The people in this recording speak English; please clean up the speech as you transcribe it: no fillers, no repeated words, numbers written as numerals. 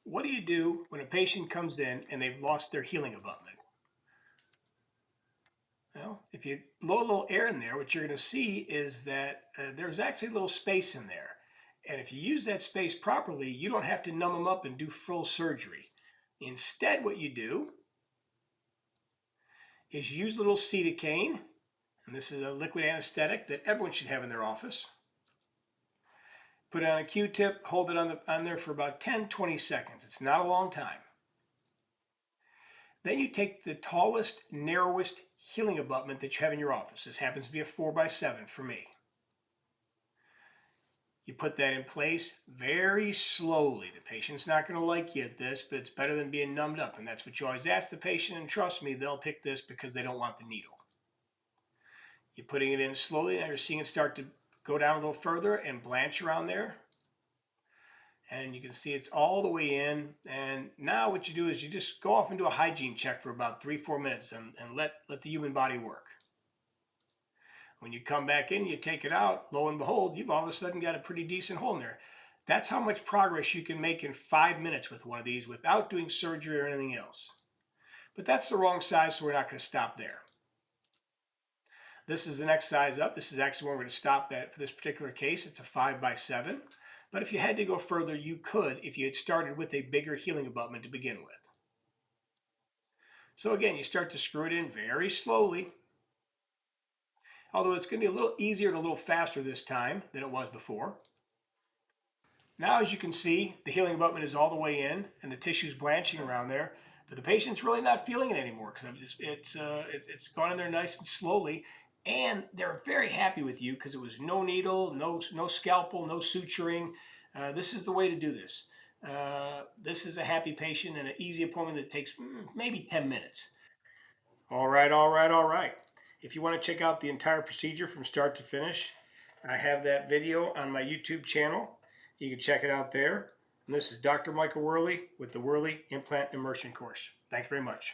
What do you do when a patient comes in and they've lost their healing abutment? Well, if you blow a little air in there, what you're going to see is that there's actually a little space in there. And if you use that space properly, you don't have to numb them up and do full surgery. Instead, what you do is use a little lidocaine, and this is a liquid anesthetic that everyone should have in their office. Put it on a Q-tip, hold it on there for about 10-20 seconds. It's not a long time. Then you take the tallest, narrowest healing abutment that you have in your office. This happens to be a 4x7 for me. You put that in place very slowly. The patient's not going to like you at this, but it's better than being numbed up. And that's what you always ask the patient. And trust me, they'll pick this because they don't want the needle. You're putting it in slowly. Now you're seeing it start to go down a little further and blanch around there. And you can see it's all the way in. And now what you do is you just go off and do a hygiene check for about 3-4 minutes and let the human body work. When you come back in, you take it out, lo and behold, you've all of a sudden got a pretty decent hole in there. That's how much progress you can make in 5 minutes with one of these without doing surgery or anything else. But that's the wrong size, so we're not going to stop there. This is the next size up. This is actually where we're going to stop at for this particular case. It's a 5x7. But if you had to go further, you could if you had started with a bigger healing abutment to begin with. So again, you start to screw it in very slowly. Although it's going to be a little easier and a little faster this time than it was before. Now, as you can see, the healing abutment is all the way in and the tissue's blanching around there, but the patient's really not feeling it anymore because it's gone in there nice and slowly, and they're very happy with you because it was no needle, no scalpel, no suturing. This is the way to do this. This is a happy patient and an easy appointment that takes maybe 10 minutes. All right, all right, all right. If you want to check out the entire procedure from start to finish, I have that video on my YouTube channel. You can check it out there. And this is Dr. Michael Worley with the Worley Implant Immersion Course. Thanks very much.